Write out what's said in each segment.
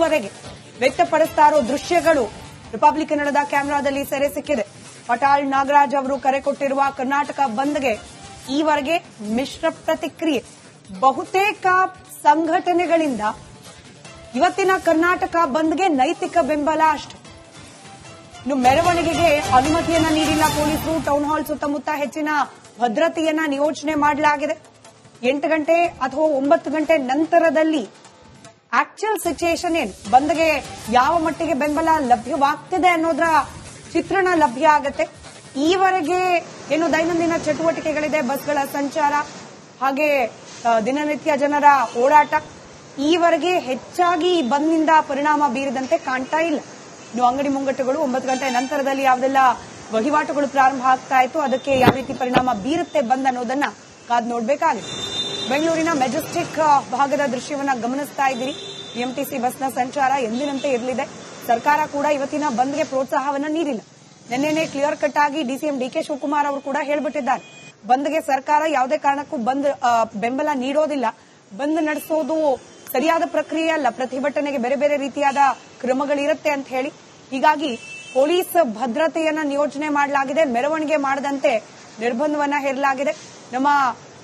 ಈವರೆಗೆ ವ್ಯಕ್ತಪಡಿಸ್ತಾ ಇರೋ ದೃಶ್ಯಗಳು ರಿಪಬ್ಲಿಕ್ ಕನ್ನಡದ ಕ್ಯಾಮೆರಾದಲ್ಲಿ ಸೆರೆ ಸಿಕ್ಕಿದೆ. ಪಟಾಳ್ ನಾಗರಾಜ್ ಅವರು ಕರೆ ಕೊಟ್ಟಿರುವ ಕರ್ನಾಟಕ ಬಂದ್ಗೆ ಈವರೆಗೆ ಮಿಶ್ರ ಪ್ರತಿಕ್ರಿಯೆ. ಬಹುತೇಕ ಸಂಘಟನೆಗಳಿಂದ ಇವತ್ತಿನ ಕರ್ನಾಟಕ ಬಂದ್ಗೆ ನೈತಿಕ ಬೆಂಬಲ ಅಷ್ಟೇ. ಇನ್ನು ಮೆರವಣಿಗೆಗೆ ಅನುಮತಿಯನ್ನ ನೀಡಿಲ್ಲ ಪೊಲೀಸರು. ಟೌನ್ ಹಾಲ್ ಸುತ್ತಮುತ್ತ ಹೆಚ್ಚಿನ ಭದ್ರತೆಯನ್ನ ನಿಯೋಜನೆ ಮಾಡಲಾಗಿದೆ. 8 ಗಂಟೆ ಅಥವಾ 9 ಗಂಟೆ ನಂತರದಲ್ಲಿ ಆಕ್ಚುಯಲ್ ಸಿಚುಯೇಷನ್ ಏನು, ಬಂದ್ಗೆ ಯಾವ ಮಟ್ಟಿಗೆ ಬೆಂಬಲ ಲಭ್ಯವಾಗ್ತಿದೆ ಅನ್ನೋದ್ರ ಚಿತ್ರಣ ಲಭ್ಯ ಆಗತ್ತೆ. ಈವರೆಗೆ ಏನು ದೈನಂದಿನ ಚಟುವಟಿಕೆಗಳಿದೆ, ಬಸ್ಗಳ ಸಂಚಾರ ಹಾಗೆ ದಿನನಿತ್ಯ ಜನರ ಓಡಾಟ, ಈವರೆಗೆ ಹೆಚ್ಚಾಗಿ ಈ ಬಂದ್ನಿಂದ ಪರಿಣಾಮ ಬೀರದಂತೆ ಕಾಣ್ತಾ ಇಲ್ಲ. ಇನ್ನು ಅಂಗಡಿ ಮುಂಗಟ್ಟುಗಳು 9 ಗಂಟೆ ನಂತರದಲ್ಲಿ ಯಾವ್ದೆಲ್ಲ ವಹಿವಾಟುಗಳು ಪ್ರಾರಂಭ ಆಗ್ತಾ ಇತ್ತು, ಅದಕ್ಕೆ ಯಾವ ರೀತಿ ಪರಿಣಾಮ ಬೀರುತ್ತೆ ಬಂದ್ ಅನ್ನೋದನ್ನ ಕಾದ್ ನೋಡ್ಬೇಕಾಗಿದೆ. ಬೆಂಗಳೂರಿನ ಮೆಜೆಸ್ಟಿಕ್ ಭಾಗದ ದೃಶ್ಯವನ್ನ ಗಮನಿಸ್ತಾ ಇದ್ದೀರಿ. ಬಿಎಂಟಿಸಿ ಬಸ್ನ ಸಂಚಾರ ಎಂದಿನಂತೆ ಇರಲಿದೆ. ಸರ್ಕಾರ ಕೂಡ ಇವತ್ತಿನ ಬಂದ್ಗೆ ಪ್ರೋತ್ಸಾಹವನ್ನ ನೀಡಿಲ್ಲ. ನಿನ್ನೆನೆ ಕ್ಲಿಯರ್ ಕಟ್ ಆಗಿ ಡಿಸಿಎಂ ಡಿಕೆ ಶಿವಕುಮಾರ್ ಅವರು ಕೂಡ ಹೇಳ್ಬಿಟ್ಟಿದ್ದಾರೆ, ಬಂದ್ಗೆ ಸರ್ಕಾರ ಯಾವುದೇ ಕಾರಣಕ್ಕೂ ಬಂದ್ ಬೆಂಬಲ ನೀಡೋದಿಲ್ಲ, ಬಂದ್ ನಡೆಸೋದು ಸರಿಯಾದ ಪ್ರಕ್ರಿಯೆ ಅಲ್ಲ, ಪ್ರತಿಭಟನೆಗೆ ಬೇರೆ ಬೇರೆ ರೀತಿಯಾದ ಕ್ರಮಗಳಿರುತ್ತೆ ಅಂತ ಹೇಳಿ. ಹೀಗಾಗಿ ಪೊಲೀಸ್ ಭದ್ರತೆಯನ್ನ ನಿಯೋಜನೆ ಮಾಡಲಾಗಿದೆ. ಮೆರವಣಿಗೆ ಮಾಡದಂತೆ ನಿರ್ಬಂಧವನ್ನ ಹೇರಲಾಗಿದೆ. ನಮ್ಮ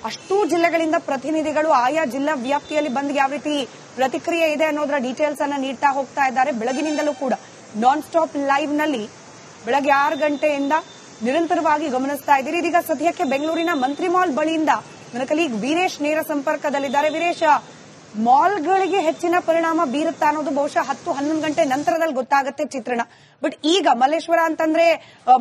ಅಷ್ಟೂ ಜಿಲ್ಲೆಗಳಿಂದ ಪ್ರತಿನಿಧಿಗಳು ಆಯಾ ಜಿಲ್ಲಾ ವ್ಯಾಪ್ತಿಯಲ್ಲಿ ಬಂದ್ ಯಾವ ರೀತಿ ಪ್ರತಿಕ್ರಿಯೆ ಇದೆ ಅನ್ನೋದರ ಡೀಟೇಲ್ಸ್ ಅನ್ನ ನೀಡ್ತಾ ಹೋಗ್ತಾ ಇದ್ದಾರೆ. ಬೆಳಗಿನಿಂದಲೂ ಕೂಡ ನಾನ್ ಸ್ಟಾಪ್ ಲೈವ್ ನಲ್ಲಿ ಬೆಳಗ್ಗೆ 6 ಗಂಟೆಯಿಂದ ನಿರಂತರವಾಗಿ ಗಮನಿಸ್ತಾ ಇದ್ದೀರಿ. ಇದೀಗ ಸದ್ಯಕ್ಕೆ ಬೆಂಗಳೂರಿನ ಮಂತ್ರಿ ಮಾಲ್ ಬಳಿಯಿಂದ ನನ್ನ ಕಲೀಗ್ ವೀರೇಶ್ ನೇರ ಸಂಪರ್ಕದಲ್ಲಿದ್ದಾರೆ. ವೀರೇಶ್, ಮಾಲ್ಗಳಿಗೆ ಹೆಚ್ಚಿನ ಪರಿಣಾಮ ಬೀರುತ್ತಾ ಅನ್ನೋದು ಬಹುಶಃ 10-11 ಗಂಟೆ ನಂತರದಲ್ಲಿ ಗೊತ್ತಾಗುತ್ತೆ ಚಿತ್ರಣ. ಬಟ್ ಈಗ ಮಲ್ಲೇಶ್ವರ ಅಂತಂದ್ರೆ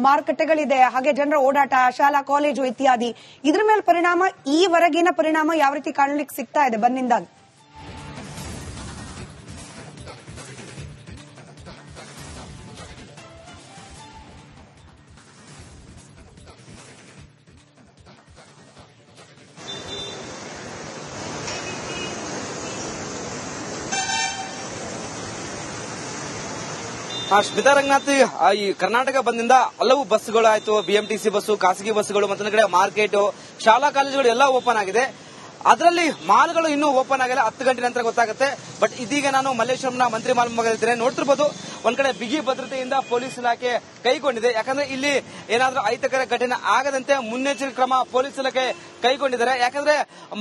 ಮಾರುಕಟ್ಟೆಗಳಿದೆ, ಹಾಗೆ ಜನರ ಓಡಾಟ, ಶಾಲಾ ಕಾಲೇಜು ಇತ್ಯಾದಿ, ಇದ್ರ ಮೇಲೆ ಪರಿಣಾಮ, ಈವರೆಗಿನ ಪರಿಣಾಮ ಯಾವ ರೀತಿ ಕಾಣಲಿಕ್ಕೆ ಸಿಗ್ತಾ ಇದೆ ಬಂದ್ನಿಂದಾಗಿ? ಸ್ಮಿತಾ ರಂಗನಾಥ್, ಈ ಕರ್ನಾಟಕ ಬಂದ್ನಿಂದ ಹಲವು ಬಸ್ಗಳು ಆಯ್ತು, ಬಿಎಂಟಿಸಿ ಬಸ್ಸು, ಖಾಸಗಿ ಬಸ್ಗಳು, ಮತ್ತೊಂದು ಕಡೆ ಮಾರ್ಕೆಟ್, ಶಾಲಾ ಕಾಲೇಜುಗಳು ಎಲ್ಲ ಓಪನ್ ಆಗಿದೆ. ಅದರಲ್ಲಿ ಮಾಲ್ಗಳು ಇನ್ನೂ ಓಪನ್ ಆಗಿಲ್ಲ, 10 ಗಂಟೆ ನಂತರ ಗೊತ್ತಾಗುತ್ತೆ. ಬಟ್ ಇದೀಗ ನಾನು ಮಲ್ಲೇಶ್ವರಂನ ಮಂತ್ರಿ ಮಾಲ್ ಮುಂಭಾಗದಲ್ಲಿದ್ದೇನೆ. ನೋಡ್ತಿರ್ಬೋದು, ಒಂದ್ ಕಡೆ ಬಿಗಿ ಭದ್ರತೆಯಿಂದ ಪೊಲೀಸ್ ಇಲಾಖೆ ಕೈಗೊಂಡಿದೆ. ಯಾಕಂದ್ರೆ ಇಲ್ಲಿ ಏನಾದ್ರೂ ಅಹಿತಕರ ಘಟನೆ ಆಗದಂತೆ ಮುನ್ನೆಚ್ಚರಿಕೆ ಕ್ರಮ ಪೊಲೀಸ್ ಇಲಾಖೆ ಕೈಗೊಂಡಿದ್ದಾರೆ. ಯಾಕಂದ್ರೆ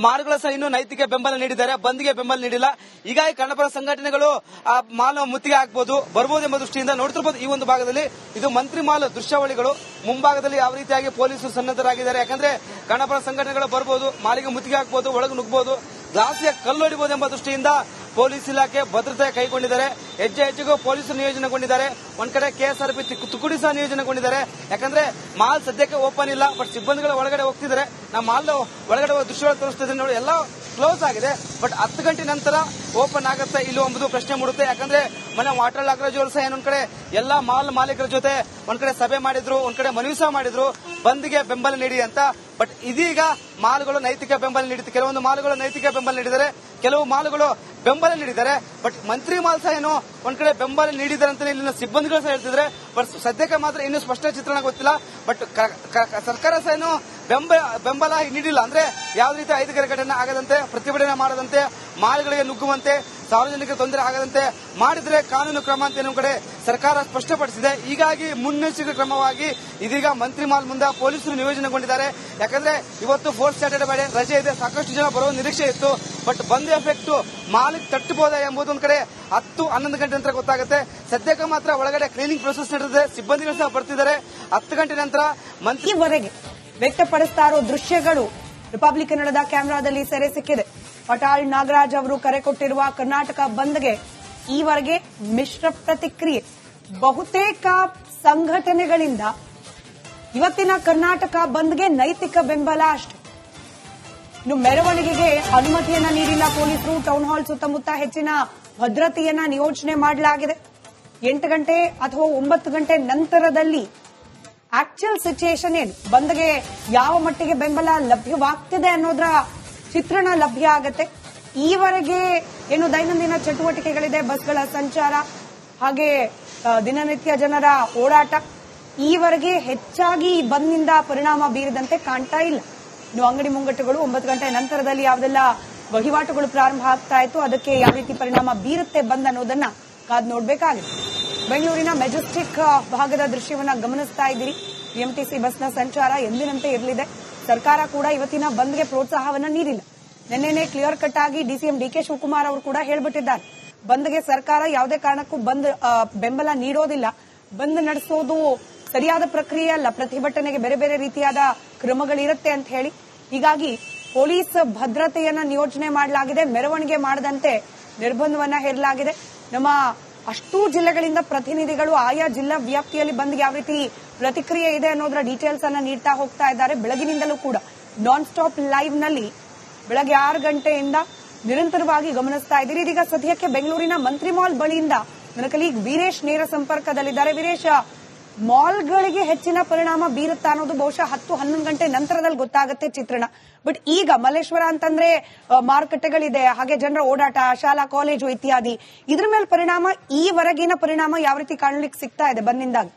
ಮಾಲ್ಗಳು ಸಹ ಇನ್ನೂ ನೈತಿಕ ಬೆಂಬಲ ನೀಡಿದ್ದಾರೆ, ಬಂದ್ಗೆ ಬೆಂಬಲ ನೀಡಿಲ್ಲ. ಹೀಗಾಗಿ ಕನ್ನಡಪರ ಸಂಘಟನೆಗಳು ಆ ಮಾಲ್ ಮುತ್ತಿಗೆ ಹಾಕಬಹುದು ಬರಬಹುದು ಎಂಬ ದೃಷ್ಟಿಯಿಂದ ನೋಡ್ತಿರ್ಬೋದು. ಈ ಒಂದು ಭಾಗದಲ್ಲಿ ಇದು ಮಂತ್ರಿ ಮಾಲ್ ದೃಶ್ಯಾವಳಿಗಳು. ಮುಂಭಾಗದಲ್ಲಿ ಯಾವ ರೀತಿಯಾಗಿ ಪೊಲೀಸರು ಸನ್ನದ್ಧರಾಗಿದ್ದಾರೆ. ಯಾಕಂದ್ರೆ ಕನ್ನಡಪರ ಸಂಘಟನೆಗಳು ಬರಬಹುದು, ಮಾಲಿಗೆ ಮುತ್ತಿಗೆ ಹಾಕಬಹುದು, ಒಳಗೆ ನುಗ್ಗಬಹುದು, ಗ್ಲಾಸ್ಗೆ ಕಲ್ಲು ಹೊಡಿಬಹುದು ಎಂಬ ದೃಷ್ಟಿಯಿಂದ ಪೊಲೀಸ್ ಇಲಾಖೆ ಭದ್ರತೆ ಕೈಗೊಂಡಿದ್ದಾರೆ. ಹೆಜ್ಜೆ ಹೆಜ್ಜೆಗೂ ಪೊಲೀಸರು ನಿಯೋಜನೆಗೊಂಡಿದ್ದಾರೆ. ಒಂದ್ ಕಡೆ ಕೆಎಸ್ಆರ್ಪಿ ತುಕುಡಿ ಸಹ ನಿಯೋಜನೆಗೊಂಡಿದ್ದಾರೆ. ಯಾಕಂದ್ರೆ ಮಾಲ್ ಸದ್ಯಕ್ಕೆ ಓಪನ್ ಇಲ್ಲ, ಬಟ್ ಸಿಬ್ಬಂದಿಗಳು ಒಳಗಡೆ ಹೋಗ್ತಿದ್ದಾರೆ. ನಾವು ಮಾಲ್ ಒಳಗಡೆ ದೃಶ್ಯಗಳು ತೋರಿಸ್ತಿದ್ರೆ ನೋಡಿ, ಎಲ್ಲ ಕ್ಲೋಸ್ ಆಗಿದೆ. ಬಟ್ 10 ಗಂಟೆ ನಂತರ ಓಪನ್ ಆಗುತ್ತೆ ಇಲ್ಲೋ ಎಂಬುದು ಪ್ರಶ್ನೆ ಮೂಡುತ್ತೆ. ಯಾಕಂದ್ರೆ ಮೊನ್ನೆ ವಾಟಾಳ್ ನಾಗರಾಜ್ ಅವರು ಸಹ ಏನೊಂದ್ ಕಡೆ ಎಲ್ಲಾ ಮಾಲ್ ಮಾಲೀಕರ ಜೊತೆ ಒಂದ್ ಕಡೆ ಸಭೆ ಮಾಡಿದ್ರು, ಒಂದ್ ಕಡೆ ಮನವಿ ಸಹ ಮಾಡಿದ್ರು ಬಂದ್ಗೆ ಬೆಂಬಲ ನೀಡಿ ಅಂತ. ಬಟ್ ಇದೀಗ ಮಾಲ್ಗಳು ನೈತಿಕ ಬೆಂಬಲ ನೀಡಿದೆ. ಕೆಲವೊಂದು ಮಾಲ್ಗಳು ನೈತಿಕ ಬೆಂಬಲ ನೀಡಿದ್ದಾರೆ, ಕೆಲವು ಮಾಲ್ಗಳು ಬೆಂಬಲ ನೀಡಿದ್ದಾರೆ. ಬಟ್ ಮಂತ್ರಿ ಮಾಲ್ ಸಹ ಏನು ಒಂದ್ ಕಡೆ ಬೆಂಬಲ ನೀಡಿದ್ದಾರೆ ಅಂತ ಇಲ್ಲಿನ ಸಿಬ್ಬಂದಿಗಳು ಸಹ ಹೇಳ್ತಿದ್ರೆ. ಬಟ್ ಸದ್ಯಕ್ಕೆ ಮಾತ್ರ ಇನ್ನೂ ಸ್ಪಷ್ಟ ಚಿತ್ರಣ ಗೊತ್ತಿಲ್ಲ. ಬಟ್ ಸರ್ಕಾರ ಸಹ ಏನು ಬೆಂಬಲ ನೀಡಿಲ್ಲ. ಅಂದ್ರೆ ಯಾವ ರೀತಿ ಅಹಿತಕರ ಘಟನೆ ಆಗದಂತೆ, ಪ್ರತಿಭಟನೆ ಮಾಡದಂತೆ, ಮಾಲ್ಗಳಿಗೆ ನುಗ್ಗುವಂತೆ, ಸಾರ್ವಜನಿಕ ತೊಂದರೆ ಆಗದಂತೆ ಮಾಡಿದ್ರೆ ಕಾನೂನು ಕ್ರಮ ಅಂತ ಏನೋ ಕಡೆ ಸರ್ಕಾರ ಸ್ಪಷ್ಟಪಡಿಸಿದೆ. ಹೀಗಾಗಿ ಮುನ್ನೆಚ್ಚರಿಕೆ ಕ್ರಮವಾಗಿ ಇದೀಗ ಮಂತ್ರಿ ಮಾಲ್ ಮುಂದೆ ಪೊಲೀಸರು ನಿಯೋಜನೆಗೊಂಡಿದ್ದಾರೆ. ಯಾಕಂದ್ರೆ ಇವತ್ತು 4th ಸ್ಯಾಟರ್ಡೆ ಬೇಡ ರಜೆ ಇದೆ, ಸಾಕಷ್ಟು ಜನ ಬರುವ ನಿರೀಕ್ಷೆ ಇತ್ತು. ಬಟ್ ಬಂದ್ ಎಫೆಕ್ಟ್ ಮಾಲಿಗೆ ತಟ್ಟಬಹುದಾ ಎಂಬುದು ಒಂದ್ ಕಡೆ 10-11 ಗಂಟೆ ನಂತರ ಗೊತ್ತಾಗುತ್ತೆ. ಸದ್ಯಕ್ಕೆ ಮಾತ್ರ ಒಳಗಡೆ ಕ್ಲೀನಿಂಗ್ ಪ್ರೊಸೆಸ್ ನಡೆದಿದೆ, ಸಿಬ್ಬಂದಿಗಳು ಸಹ ಬರ್ತಿದ್ದಾರೆ. 10 ಗಂಟೆ ನಂತರ ಮಂತ್ರಿವರೆಗೆ ವ್ಯಕ್ತಪಡಿಸ್ತಾ ಇರೋ ದೃಶ್ಯಗಳು ರಿಪಬ್ಲಿಕ್ ಕನ್ನಡದ ಕ್ಯಾಮೆರಾದಲ್ಲಿ ಸೆರೆ ಸಿಕ್ಕಿದೆ. ಪಟಾಳ್ ನಾಗರಾಜ್ ಅವರು ಕರೆ ಕೊಟ್ಟಿರುವ ಕರ್ನಾಟಕ ಬಂದ್ಗೆ ಈವರೆಗೆ ಮಿಶ್ರ ಪ್ರತಿಕ್ರಿಯೆ. ಬಹುತೇಕ ಸಂಘಟನೆಗಳಿಂದ ಇವತ್ತಿನ ಕರ್ನಾಟಕ ಬಂದ್ಗೆ ನೈತಿಕ ಬೆಂಬಲ ಅಷ್ಟೇ. ಇನ್ನು ಮೆರವಣಿಗೆಗೆ ಅನುಮತಿಯನ್ನ ನೀಡಿಲ್ಲ ಪೊಲೀಸರು. ಟೌನ್ ಹಾಲ್ ಸುತ್ತಮುತ್ತ ಹೆಚ್ಚಿನ ಭದ್ರತೆಯನ್ನ ನಿಯೋಜನೆ ಮಾಡಲಾಗಿದೆ. 8 ಗಂಟೆ ಅಥವಾ 9 ಗಂಟೆ ನಂತರದಲ್ಲಿ ಆಕ್ಚುಯಲ್ ಸಿಚುಯೇಷನ್ ಏನು, ಬಂದ್ಗೆ ಯಾವ ಮಟ್ಟಿಗೆ ಬೆಂಬಲ ಲಭ್ಯವಾಗ್ತಿದೆ ಅನ್ನೋದರ ಚಿತ್ರಣ ಲಭ್ಯ ಆಗತ್ತೆ. ಈವರೆಗೆ ಏನು ದೈನಂದಿನ ಚಟುವಟಿಕೆಗಳಿದೆ, ಬಸ್ಗಳ ಸಂಚಾರ ಹಾಗೆ ದಿನನಿತ್ಯ ಜನರ ಓಡಾಟ, ಈವರೆಗೆ ಹೆಚ್ಚಾಗಿ ಬಂದ್ನಿಂದ ಪರಿಣಾಮ ಬೀರದಂತೆ ಕಾಣ್ತಾ ಇಲ್ಲ. ಇನ್ನು ಅಂಗಡಿ ಮುಂಗಟ್ಟುಗಳು 9 ಗಂಟೆ ನಂತರದಲ್ಲಿ ಯಾವ್ದೆಲ್ಲ ವಹಿವಾಟುಗಳು ಪ್ರಾರಂಭ ಆಗ್ತಾ ಇತ್ತು, ಅದಕ್ಕೆ ಯಾವ ರೀತಿ ಪರಿಣಾಮ ಬೀರುತ್ತೆ ಬಂದ್ ಅನ್ನೋದನ್ನ ಕಾದ್ ನೋಡ್ಬೇಕಾಗಿದೆ. ಬೆಂಗಳೂರಿನ ಮೆಜೆಸ್ಟಿಕ್ ಭಾಗದ ದೃಶ್ಯವನ್ನ ಗಮನಿಸ್ತಾ ಇದ್ದೀರಿ. ಬಿಎಂಟಿಸಿ ಬಸ್ನ ಸಂಚಾರ ಎಂದಿನಂತೆ ಇರಲಿದೆ. ಸರ್ಕಾರ ಕೂಡ ಇವತ್ತಿನ ಬಂದ್ಗೆ ಪ್ರೋತ್ಸಾಹವನ್ನ ನೀಡಿಲ್ಲ. ನಿನ್ನೆನೆ ಕ್ಲಿಯರ್ ಕಟ್ ಆಗಿ ಡಿಸಿಎಂ ಡಿಕೆ ಶಿವಕುಮಾರ್ ಅವರು ಕೂಡ ಹೇಳ್ಬಿಟ್ಟಿದ್ದಾರೆ, ಬಂದ್ಗೆ ಸರ್ಕಾರ ಯಾವುದೇ ಕಾರಣಕ್ಕೂ ಬಂದ್ ಬೆಂಬಲ ನೀಡೋದಿಲ್ಲ, ಬಂದ್ ನಡೆಸೋದು ಸರಿಯಾದ ಪ್ರಕ್ರಿಯೆ ಅಲ್ಲ, ಪ್ರತಿಭಟನೆಗೆ ಬೇರೆ ಬೇರೆ ರೀತಿಯಾದ ಕ್ರಮಗಳಿರುತ್ತೆ ಅಂತ ಹೇಳಿ. ಹೀಗಾಗಿ ಪೊಲೀಸ್ ಭದ್ರತೆಯನ್ನ ನಿಯೋಜನೆ ಮಾಡಲಾಗಿದೆ. ಮೆರವಣಿಗೆ ಮಾಡದಂತೆ ನಿರ್ಬಂಧವನ್ನ ಹೇರಲಾಗಿದೆ. ನಮ್ಮ ಅಷ್ಟೂ ಜಿಲ್ಲೆಗಳಿಂದ ಪ್ರತಿನಿಧಿಗಳು ಆಯಾ ಜಿಲ್ಲಾ ವ್ಯಾಪ್ತಿಯಲ್ಲಿ ಬಂದ್ಗೆ ಯಾವ ರೀತಿ ಪ್ರತಿಕ್ರಿಯೆ ಇದೆ ಅನ್ನೋದರ ಡೀಟೇಲ್ಸ್ ಅನ್ನ ನೀಡ್ತಾ ಹೋಗ್ತಾ ಇದ್ದಾರೆ. ಬೆಳಗಿನಿಂದಲೂ ಕೂಡ ನಾನ್ ಸ್ಟಾಪ್ ಲೈವ್ ನಲ್ಲಿ ಬೆಳಗ್ಗೆ 6 ಗಂಟೆಯಿಂದ ನಿರಂತರವಾಗಿ ಗಮನಿಸ್ತಾ ಇದ್ದೀರಿ. ಇದೀಗ ಸದ್ಯಕ್ಕೆ ಬೆಂಗಳೂರಿನ ಮಂತ್ರಿ ಮಾಲ್ ಬಳಿಯಿಂದ ನನ್ನ ಕಲೀಗ್ ವೀರೇಶ್ ನೇರ ಸಂಪರ್ಕದಲ್ಲಿದ್ದಾರೆ. ವೀರೇಶ್, ಮಾಲ್ಗಳಿಗೆ ಹೆಚ್ಚಿನ ಪರಿಣಾಮ ಬೀರುತ್ತಾ ಅನ್ನೋದು ಬಹುಶಃ 10-11 ಗಂಟೆ ನಂತರದಲ್ಲಿ ಗೊತ್ತಾಗುತ್ತೆ ಚಿತ್ರಣ. ಬಟ್ ಈಗ ಮಲ್ಲೇಶ್ವರ ಅಂತಂದ್ರೆ ಮಾರುಕಟ್ಟೆಗಳಿದೆ, ಹಾಗೆ ಜನರ ಓಡಾಟ, ಶಾಲಾ ಕಾಲೇಜು ಇತ್ಯಾದಿ, ಇದ್ರ ಮೇಲೆ ಪರಿಣಾಮ, ಈವರೆಗಿನ ಪರಿಣಾಮ ಯಾವ ರೀತಿ ಕಾಣಲಿಕ್ಕೆ ಸಿಗ್ತಾ ಇದೆ ಬಂದ್ನಿಂದಾಗಿ?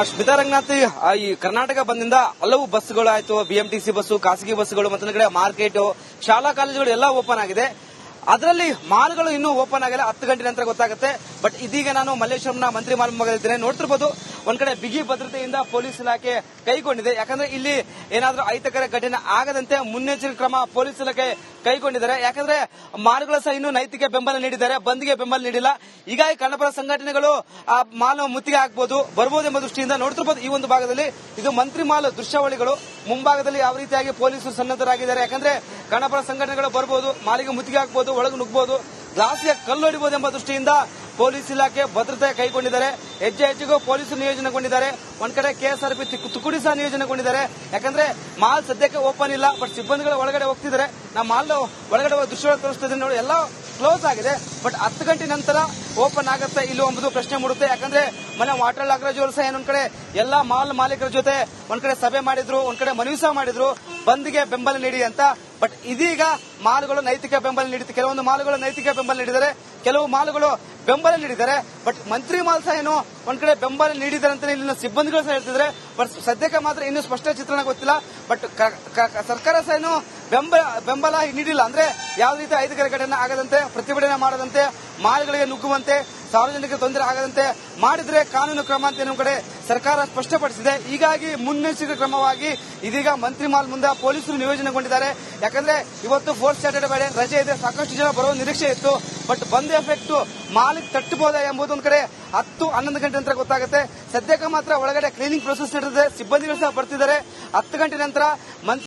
ಸ್ಮಿತಾ ರಂಗನಾಥ್, ಈ ಕರ್ನಾಟಕ ಬಂದಿಂದ ಹಲವು ಬಸ್ಗಳು ಆಯ್ತು, ಬಿಎಂಟಿಸಿ ಬಸ್ಸು, ಖಾಸಗಿ ಬಸ್ಗಳು, ಮತ್ತೊಂದು ಕಡೆ ಮಾರ್ಕೆಟ್, ಶಾಲಾ ಕಾಲೇಜುಗಳು ಎಲ್ಲ ಓಪನ್ ಆಗಿದೆ. ಅದರಲ್ಲಿ ಮಾಲ್ಗಳು ಇನ್ನೂ ಓಪನ್ ಆಗಿಲ್ಲ. 10 ಗಂಟೆ ನಂತರ ಗೊತ್ತಾಗುತ್ತೆ. ಬಟ್ ಇದೀಗ ನಾನು ಮಲ್ಲೇಶ್ವರಂನ ಮಂತ್ರಿ ಮಾಲ್ ಮುಂಭಾಗದಲ್ಲಿದ್ದೇನೆ. ನೋಡ್ತಿರ್ಬೋದು, ಒಂದ್ ಕಡೆ ಬಿಗಿ ಭದ್ರತೆಯಿಂದ ಪೊಲೀಸ್ ಇಲಾಖೆ ಕೈಗೊಂಡಿದೆ. ಯಾಕಂದ್ರೆ ಇಲ್ಲಿ ಏನಾದ್ರೂ ಅಹಿತಕರ ಘಟನೆ ಆಗದಂತೆ ಮುನ್ನೆಚ್ಚರಿಕೆ ಕ್ರಮ ಪೊಲೀಸ್ ಇಲಾಖೆ ಕೈಗೊಂಡಿದ್ದಾರೆ. ಯಾಕಂದ್ರೆ ಮಾಲ್ಗಳು ಸಹ ಇನ್ನೂ ನೈತಿಕ ಬೆಂಬಲ ನೀಡಿದ್ದಾರೆ, ಬಂದ್ಗೆ ಬೆಂಬಲ ನೀಡಿಲ್ಲ. ಹೀಗಾಗಿ ಕನ್ನಡಪರ ಸಂಘಟನೆಗಳು ಆ ಮಾಲ್ ಮುತ್ತಿಗೆ ಹಾಕಬಹುದು ಬರಬಹುದು ಎಂಬ ದೃಷ್ಟಿಯಿಂದ ನೋಡ್ತಿರ್ಬೋದು. ಈ ಒಂದು ಭಾಗದಲ್ಲಿ ಇದು ಮಂತ್ರಿ ಮಾಲ್ ದೃಶ್ಯಾವಳಿಗಳು. ಮುಂಭಾಗದಲ್ಲಿ ಯಾವ ರೀತಿಯಾಗಿ ಪೊಲೀಸರು ಸನ್ನದ್ಧರಾಗಿದ್ದಾರೆ. ಯಾಕಂದ್ರೆ ಕನ್ನಡಪರ ಸಂಘಟನೆಗಳು ಬರಬಹುದು, ಮಾಲಿಗೆ ಮುತ್ತಿಗೆ ಹಾಕಬಹುದು, ಒಳಗೆ ನುಗ್ಗಬಹುದು, ಗ್ಲಾಸ್ಗೆ ಕಲ್ಲು ಹೊಡಿಬಹುದು ಎಂಬ ದೃಷ್ಟಿಯಿಂದ ಪೊಲೀಸ್ ಇಲಾಖೆ ಭದ್ರತೆ ಕೈಗೊಂಡಿದ್ದಾರೆ. ಹೆಜ್ಜೆ ಹೆಜ್ಜೆಗೂ ಪೊಲೀಸರು ನಿಯೋಜನೆಗೊಂಡಿದ್ದಾರೆ. ಒಂದ್ ಕಡೆ ಕೆಎಸ್ಆರ್ಪಿ ತುಕುಡಿ ಸಹ ನಿಯೋಜನೆಗೊಂಡಿದ್ದಾರೆ. ಯಾಕಂದ್ರೆ ಮಾಲ್ ಸದ್ಯಕ್ಕೆ ಓಪನ್ ಇಲ್ಲ, ಬಟ್ ಸಿಬ್ಬಂದಿಗಳು ಒಳಗಡೆ ಹೋಗ್ತಿದ್ದಾರೆ. ನಾವು ಮಾಲ್ ಒಳಗಡೆ ದೃಶ್ಯಗಳನ್ನು ತೋರಿಸ್ತಾ ಇದ್ದೀವಿ ನೋಡಿ, ಎಲ್ಲ ಕ್ಲೋಸ್ ಆಗಿದೆ. ಬಟ್ 10 ಗಂಟೆ ನಂತರ ಓಪನ್ ಆಗುತ್ತೆ ಇಲ್ಲೋ ಎಂಬುದು ಪ್ರಶ್ನೆ ಮೂಡುತ್ತೆ. ಯಾಕಂದ್ರೆ ಮೊನ್ನೆ ವಾಟಾಳ್ ನಾಗರಾಜ್ ಅವರು ಸಹ ಏನೊಂದ್ ಕಡೆ ಎಲ್ಲಾ ಮಾಲ್ ಮಾಲೀಕರ ಜೊತೆ ಒಂದ್ ಕಡೆ ಸಭೆ ಮಾಡಿದ್ರು, ಒಂದ್ ಕಡೆ ಮನವಿ ಸಹ ಮಾಡಿದ್ರು ಬಂದ್ಗೆ ಬೆಂಬಲ ನೀಡಿ ಅಂತ. ಬಟ್ ಇದೀಗ ಮಾಲ್ಗಳು ನೈತಿಕ ಬೆಂಬಲ ನೀಡುತ್ತೆ. ಕೆಲವೊಂದು ಮಾಲ್ಗಳು ನೈತಿಕ ಬೆಂಬಲ ನೀಡಿದ್ದಾರೆ, ಕೆಲವು ಮಾಲ್ಗಳು ಬೆಂಬಲ ನೀಡಿದ್ದಾರೆ. ಬಟ್ ಮಂತ್ರಿ ಮಾಲ್ ಸಹ ಏನು ಒಂದ್ ಕಡೆ ಬೆಂಬಲ ನೀಡಿದ್ದಾರೆ ಅಂತ ಇಲ್ಲಿನ ಸಿಬ್ಬಂದಿಗಳು ಸಹ ಹೇಳ್ತಿದ್ದಾರೆ. ಬಟ್ ಸದ್ಯಕ್ಕೆ ಮಾತ್ರ ಇನ್ನೂ ಸ್ಪಷ್ಟ ಚಿತ್ರಣ ಗೊತ್ತಿಲ್ಲ. ಬಟ್ ಸರ್ಕಾರ ಸಹ ಏನು ಬೆಂಬಲ ನೀಡಿಲ್ಲ. ಅಂದ್ರೆ ಯಾವ ರೀತಿ ಅಹಿತಕರ ಘಟನೆ ಆಗದಂತೆ, ಪ್ರತಿಭಟನೆ ಮಾಡದಂತೆ, ಮಾಲ್ಗಳಿಗೆ ನುಗ್ಗುವಂತೆ, ಸಾರ್ವಜನಿಕ ತೊಂದರೆ ಆಗದಂತೆ ಮಾಡಿದ್ರೆ ಕಾನೂನು ಕ್ರಮ ಅಂತ ನಮ್ಮ ಕಡೆ ಸರ್ಕಾರ ಸ್ಪಷ್ಟಪಡಿಸಿದೆ. ಹೀಗಾಗಿ ಮುನ್ನೆಚ್ಚರಿಕೆ ಕ್ರಮವಾಗಿ ಇದೀಗ ಮಂತ್ರಿ ಮಾಲ್ ಮುಂದೆ ಪೊಲೀಸರು ನಿಯೋಜನೆಗೊಂಡಿದ್ದಾರೆ. ಯಾಕಂದ್ರೆ ಇವತ್ತು 4th ಸ್ಯಾಟರ್ಡೆ ಬೇರೆ ರಜೆ ಇದೆ, ಸಾಕಷ್ಟು ಜನ ಬರುವ ನಿರೀಕ್ಷೆ ಇತ್ತು. ಬಟ್ ಬಂದ್ ಎಫೆಕ್ಟ್ ಮಾಲಿಗೆ ತಟ್ಟಬಹುದಾ ಎಂಬುದು ಒಂದ್ ಕಡೆ 10-11 ಗಂಟೆ ನಂತರ ಗೊತ್ತಾಗುತ್ತೆ. ಸದ್ಯಕ್ಕೆ ಮಾತ್ರ ಒಳಗಡೆ ಕ್ಲೀನಿಂಗ್ ಪ್ರೊಸೆಸ್ ನಡೆದಿದೆ, ಸಿಬ್ಬಂದಿಗಳು ಸಹ ಬರ್ತಿದ್ದಾರೆ. 10 ಗಂಟೆ ನಂತರ